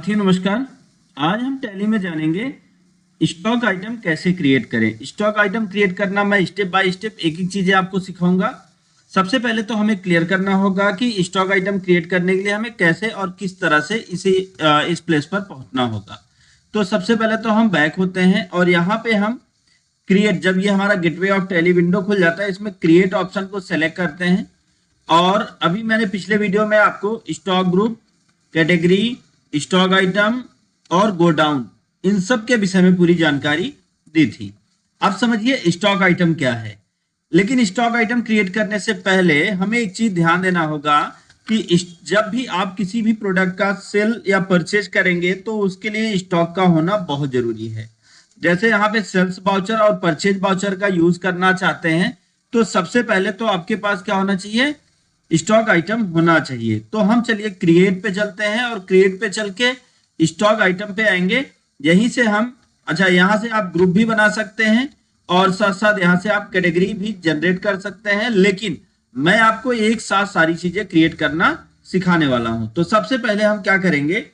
साथियों नमस्कार। आज हम टैली में जानेंगे स्टॉक आइटम कैसे क्रिएट करें। स्टॉक आइटम क्रिएट करना मैं स्टेप बाय स्टेप एक एक चीजें आपको सिखाऊंगा। सबसे पहले तो हमें क्लियर करना होगा कि स्टॉक आइटम क्रिएट करने के लिए हमें कैसे और किस तरह से इस प्लेस पर पहुंचना होगा। तो सबसे पहले तो हम बैक होते हैं और यहाँ पे हम क्रिएट, जब ये हमारा गेटवे ऑफ टैली विंडो खुल जाता है, इसमें क्रिएट ऑप्शन को सेलेक्ट करते हैं। और अभी मैंने पिछले वीडियो में आपको stock group, category, stock item और गो डाउन, इन सब के विषय में पूरी जानकारी दी थी। अब समझिए स्टॉक आइटम क्या है। लेकिन स्टॉक आइटम क्रिएट करने से पहले हमें एक चीज ध्यान देना होगा कि जब भी आप किसी भी प्रोडक्ट का सेल या परचेज करेंगे तो उसके लिए स्टॉक का होना बहुत जरूरी है। जैसे यहाँ पे सेल्स वाउचर और परचेज वाउचर का यूज करना चाहते हैं तो सबसे पहले तो आपके पास क्या होना चाहिए, स्टॉक आइटम होना चाहिए। तो हम चलिए क्रिएट पे चलते हैं और क्रिएट पे चल के स्टॉक आइटम पे आएंगे। यहीं से हम यहाँ से आप ग्रुप भी बना सकते हैं और साथ साथ यहाँ से आप कैटेगरी भी जनरेट कर सकते हैं। लेकिन मैं आपको एक साथ सारी चीजें क्रिएट करना सिखाने वाला हूं। तो सबसे पहले हम क्या करेंगे,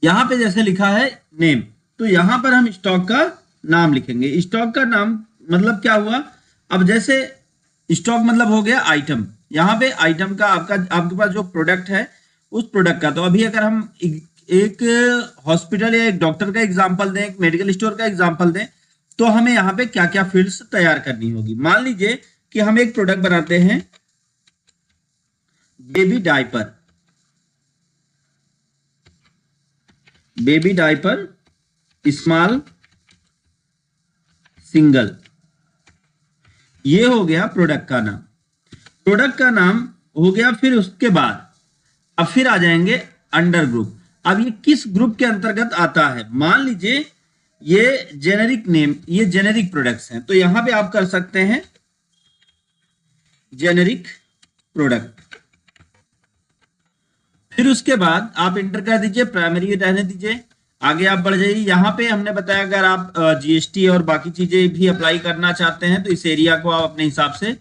यहाँ पे जैसे लिखा है नेम, तो यहाँ पर हम स्टॉक का नाम लिखेंगे। स्टॉक का नाम मतलब क्या हुआ, अब जैसे स्टॉक मतलब हो गया आइटम। यहाँ पे आइटम का आपके पास जो प्रोडक्ट है उस प्रोडक्ट का। तो अभी अगर हम एक हॉस्पिटल या एक डॉक्टर का एग्जांपल दें, एक मेडिकल स्टोर का एग्जांपल दें, तो हमें यहाँ पे क्या क्या फील्ड्स तैयार करनी होगी। मान लीजिए कि हम एक प्रोडक्ट बनाते हैं baby diaper, baby diaper small single, ये हो गया प्रोडक्ट का नाम। प्रोडक्ट का नाम हो गया, फिर उसके बाद अब फिर आ जाएंगे अंडर ग्रुप। अब ये किस ग्रुप के अंतर्गत आता है, मान लीजिए ये जेनेरिक नेम, ये जेनेरिक प्रोडक्ट्स हैं, तो यहां पे आप कर सकते हैं जेनेरिक प्रोडक्ट। फिर उसके बाद आप इंटर कर दीजिए, प्राइमरी रहने दीजिए, आगे आप बढ़ जाइए। यहाँ पे हमने बताया अगर आप जीएसटी और बाकी चीजें भी अप्लाई करना चाहते हैं तो इस एरिया को आप अपने हिसाब से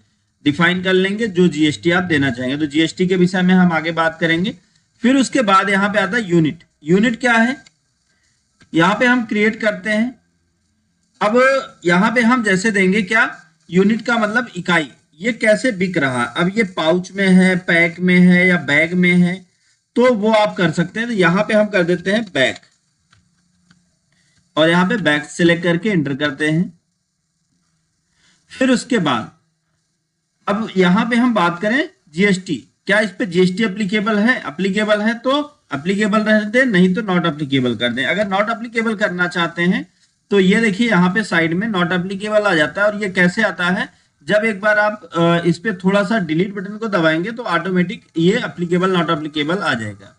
डिफाइन कर लेंगे जो जीएसटी आप देना चाहेंगे। तो जीएसटी के विषय में हम आगे बात करेंगे। फिर उसके बाद यहाँ पे आता है यूनिट। यूनिट क्या है, यहाँ पे हम क्रिएट करते हैं। अब यहाँ पे हम जैसे देंगे क्या, यूनिट का मतलब इकाई, ये कैसे बिक रहा, अब ये पाउच में है, पैक में है या बैग में है, तो वो आप कर सकते हैं। तो यहाँ पे हम कर देते हैं बैग और यहाँ पे बैग सिलेक्ट करके एंटर करते हैं। फिर उसके बाद अब यहाँ पे हम बात करें जीएसटी, क्या इस पे जीएसटी एप्लीकेबल है, एप्लीकेबल है तो एप्लीकेबल रह दे, नहीं तो नॉट एप्लीकेबल कर दें। अगर नॉट एप्लीकेबल करना चाहते हैं तो ये देखिए यहाँ पे साइड में नॉट एप्लीकेबल आ जाता है। और ये कैसे आता है, जब एक बार आप इस पे थोड़ा सा डिलीट बटन को दबाएंगे तो ऑटोमेटिक ये एप्लीकेबल नॉट एप्लीकेबल आ जाएगा।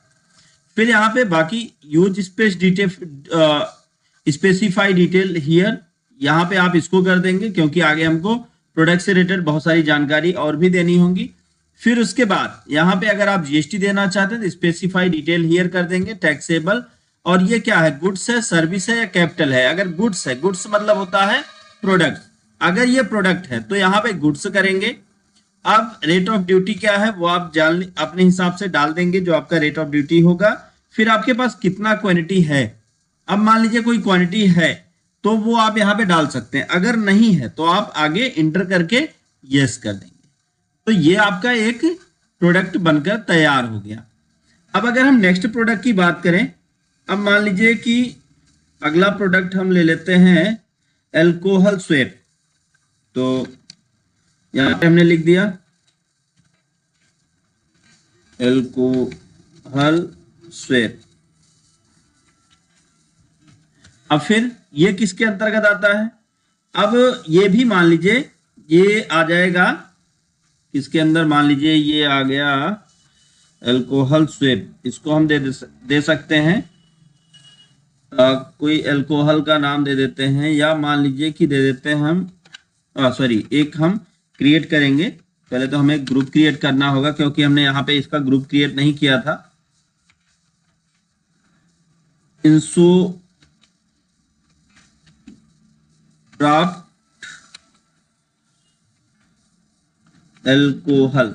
फिर यहाँ पे बाकी use space detail, specify detail here, यहाँ पे आप इसको कर देंगे क्योंकि आगे हमको प्रोडक्ट से रिलेटेड बहुत सारी जानकारी और भी देनी होगी। फिर उसके बाद यहाँ पे अगर आप जीएसटी देना चाहते हैं तो स्पेसिफाई डिटेल हियर कर देंगे, टैक्सेबल। और ये क्या है, गुड्स है, सर्विस है या कैपिटल है। अगर गुड्स है, गुड्स मतलब होता है प्रोडक्ट, अगर ये प्रोडक्ट है तो यहाँ पे गुड्स करेंगे। अब रेट ऑफ ड्यूटी क्या है वो आप जान अपने हिसाब से डाल देंगे, जो आपका रेट ऑफ ड्यूटी होगा। फिर आपके पास कितना क्वांटिटी है, अब मान लीजिए कोई क्वांटिटी है तो वो आप यहाँ पे डाल सकते हैं, अगर नहीं है तो आप आगे इंटर करके यस कर देंगे। तो ये आपका एक प्रोडक्ट बनकर तैयार हो गया। अब अगर हम नेक्स्ट प्रोडक्ट की बात करें, अब मान लीजिए कि अगला प्रोडक्ट हम ले लेते हैं अल्कोहल स्वेप। तो यहाँ पे हमने लिख दिया अल्कोहल स्वेप। अब फिर ये किसके अंतर्गत आता है, अब ये भी मान लीजिए ये आ जाएगा किसके अंदर, मान लीजिए ये आ गया अल्कोहल स्वेप। इसको हम दे सकते हैं कोई अल्कोहल का नाम दे देते हैं, या मान लीजिए कि दे देते हैं हम एक हम क्रिएट करेंगे। पहले तो हमें ग्रुप क्रिएट करना होगा क्योंकि हमने यहाँ पे इसका ग्रुप क्रिएट नहीं किया था। इंसो ड्राफ्ट अल्कोहल,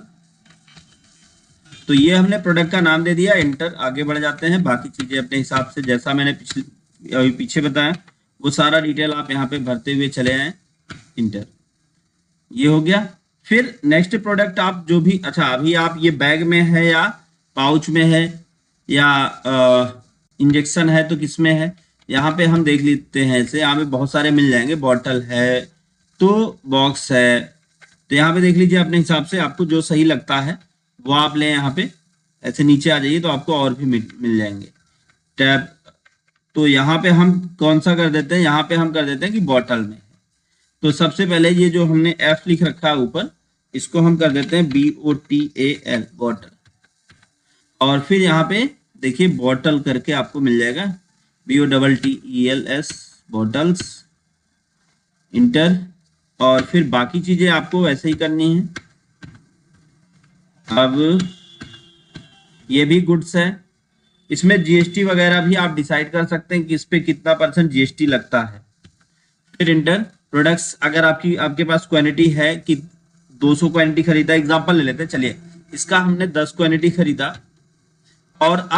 तो ये हमने प्रोडक्ट का नाम दे दिया, इंटर। आगे बढ़ जाते हैं, बाकी चीजें अपने हिसाब से जैसा मैंने अभी पीछे बताया वो सारा डिटेल आप यहाँ पे भरते हुए चले आए, इंटर। ये हो गया। फिर नेक्स्ट प्रोडक्ट आप जो भी, अच्छा अभी आप ये बैग में है या पाउच में है या इंजेक्शन है तो किस में है, यहाँ पे हम देख लेते हैं। इसे यहाँ पे बहुत सारे मिल जाएंगे, बॉटल है तो बॉक्स है, तो यहाँ पे देख लीजिए अपने हिसाब से आपको जो सही लगता है वो आप लें। यहाँ पे ऐसे नीचे आ जाइए तो आपको और भी मिल जाएंगे टैब। तो यहाँ पे हम कौन सा कर देते हैं, यहाँ पे हम कर देते हैं कि बॉटल में। तो सबसे पहले ये जो हमने एफ लिख रखा है ऊपर, इसको हम कर देते हैं BOTAL, बॉटल। और फिर यहाँ पे देखिए बॉटल करके आपको मिल जाएगा, BOTTELS, बॉटल्स, इंटर। और फिर बाकी चीजें आपको वैसे ही करनी है। अब ये भी गुड्स है, इसमें GST वगैरह भी आप डिसाइड कर सकते हैं कि इस पे कितना % GST लगता है। फिर इंटर। प्रोडक्ट्स, अगर आपके पास क्वांटिटी है कि 200 क्वांटिटी खरीदा, एग्जांपल ले लेते हैं, चलिए इसका हमने 10 क्वांटिटी खरीदा और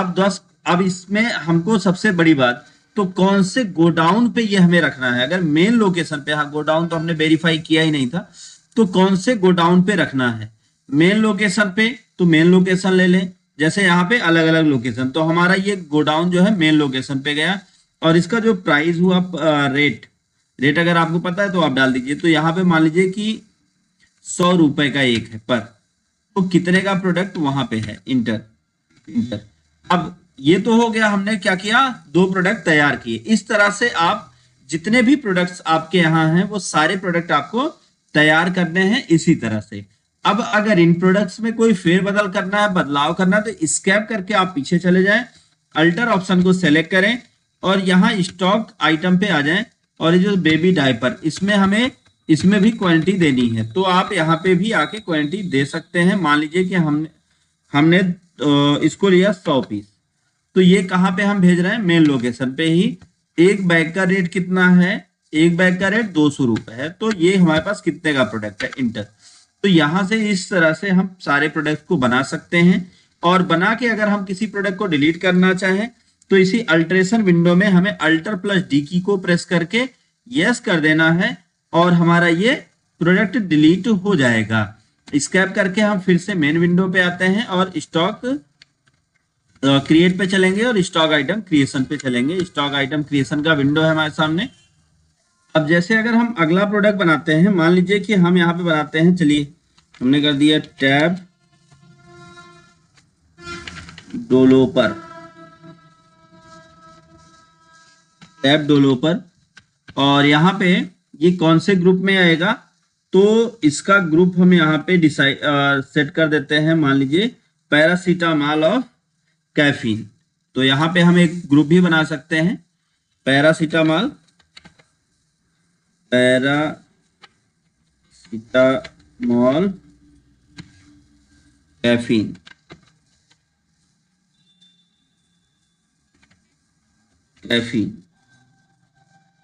अब इसमें हमको सबसे बड़ी बात, तो कौन से गोडाउन पे ये हमें रखना है। अगर मेन लोकेशन पे, हाँ गोडाउन तो हमने वेरीफाई किया ही नहीं था, तो कौन से गोडाउन पे रखना है। मेन लोकेशन पे तो मेन लोकेशन ले लें, जैसे यहाँ पे अलग अलग लोकेशन, तो हमारा ये गोडाउन जो है मेन लोकेशन पे गया। और इसका जो प्राइस हुआ, रेट अगर आपको पता है तो आप डाल दीजिए। तो यहाँ पे मान लीजिए कि 100 रुपए का एक है पर, तो कितने का प्रोडक्ट वहां पे है, इंटर। अब ये तो हो गया, हमने क्या किया, 2 प्रोडक्ट तैयार किए। इस तरह से आप जितने भी प्रोडक्ट्स आपके यहाँ हैं वो सारे प्रोडक्ट आपको तैयार करने हैं इसी तरह से। अब अगर इन प्रोडक्ट्स में कोई फेरबदल करना है, बदलाव करना है, तो एस्केप करके आप पीछे चले जाएं, अल्टर ऑप्शन को सेलेक्ट करें और यहाँ स्टॉक आइटम पे आ जाएं। और ये जो बेबी डायपर, इसमें भी क्वांटिटी देनी है, तो आप यहाँ पे भी आके क्वांटिटी दे सकते हैं। मान लीजिए कि हमने इसको लिया 100 पीस, तो ये कहाँ पे हम भेज रहे हैं, मेन लोकेशन पे ही। एक बैग का रेट कितना है, एक बैग का रेट 200 रुपए है, तो ये हमारे पास कितने का प्रोडक्ट है, इंटर। तो यहां से इस तरह से हम सारे प्रोडक्ट को बना सकते हैं। और बना के अगर हम किसी प्रोडक्ट को डिलीट करना चाहें तो इसी अल्टरेशन विंडो में हमें Alt+D की को प्रेस करके यस कर देना है और हमारा ये प्रोडक्ट डिलीट हो जाएगा। स्कैप करके हम फिर से मेन विंडो पे आते हैं और स्टॉक क्रिएट पे चलेंगे और स्टॉक आइटम क्रिएशन पे चलेंगे। स्टॉक आइटम क्रिएशन का विंडो है हमारे सामने। अब जैसे अगर हम अगला प्रोडक्ट बनाते हैं, मान लीजिए कि हम यहाँ पे बनाते हैं, चलिए हमने कर दिया टैब डेवलपर, टैब डेवलपर। और यहाँ पे ये कौन से ग्रुप में आएगा, तो इसका ग्रुप हम यहाँ पे डिसाइड सेट कर देते हैं, मान लीजिए पैरासीटामॉल ऑफ कैफीन। तो यहाँ पे हम एक ग्रुप भी बना सकते हैं, पैरासीटामॉल कैफीन।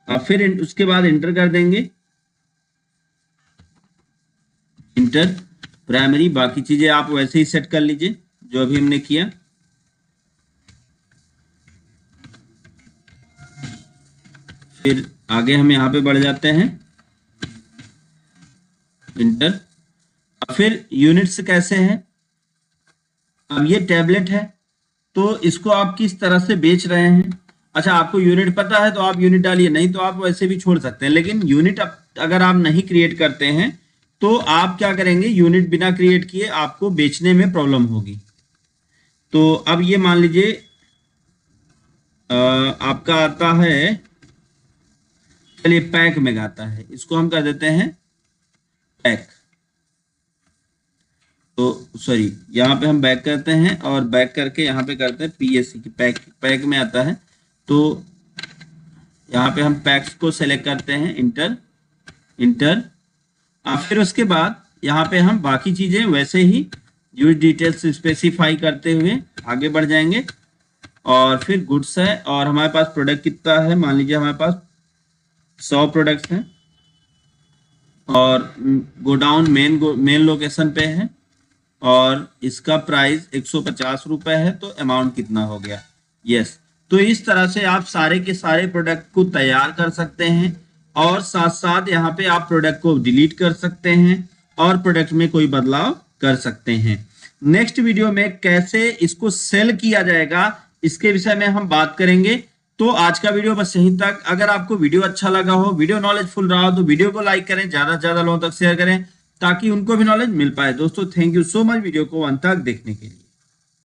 अब फिर उसके बाद इंटर कर देंगे, इंटर प्राइमरी। बाकी चीजें आप वैसे ही सेट कर लीजिए जो अभी हमने किया। फिर आगे हम यहाँ पे बढ़ जाते हैं, इंटर। अब फिर यूनिट्स कैसे हैं, अब ये टैबलेट है तो इसको आप किस तरह से बेच रहे हैं। अच्छा, आपको यूनिट पता है तो आप यूनिट डालिए, नहीं तो आप वैसे भी छोड़ सकते हैं। लेकिन यूनिट अगर आप नहीं क्रिएट करते हैं तो आप क्या करेंगे, यूनिट बिना क्रिएट किए आपको बेचने में प्रॉब्लम होगी। तो अब ये मान लीजिए आपका आता है, चलिए पैक में आता है, इसको हम कर देते हैं पैक। तो सॉरी, यहाँ पे हम बैक करते हैं और बैक करके यहाँ पे करते हैं PSC की पैक में आता है। तो यहाँ पे हम पैक्स को सेलेक्ट करते हैं, इंटर। अब फिर उसके बाद यहाँ पे हम बाकी चीजें वैसे ही यूज डिटेल्स स्पेसिफाई करते हुए आगे बढ़ जाएंगे। और फिर गुड्स है और हमारे पास प्रोडक्ट कितना है, मान लीजिए हमारे पास 100 प्रोडक्ट्स हैं और गोडाउन मेन लोकेशन पे है और इसका प्राइस 150 रुपए है, तो अमाउंट कितना हो गया। यस, तो इस तरह से आप सारे के सारे प्रोडक्ट को तैयार कर सकते हैं और साथ साथ यहाँ पे आप प्रोडक्ट को डिलीट कर सकते हैं और प्रोडक्ट में कोई बदलाव कर सकते हैं। नेक्स्ट वीडियो में कैसे इसको सेल किया जाएगा इसके विषय में हम बात करेंगे। तो आज का वीडियो बस यहीं तक। अगर आपको वीडियो अच्छा लगा हो, वीडियो नॉलेजफुल रहा हो, तो वीडियो को लाइक करें, ज्यादा से ज्यादा लोगों तक शेयर करें ताकि उनको भी नॉलेज मिल पाए। दोस्तों thank you so much video को अंत तक देखने के लिए।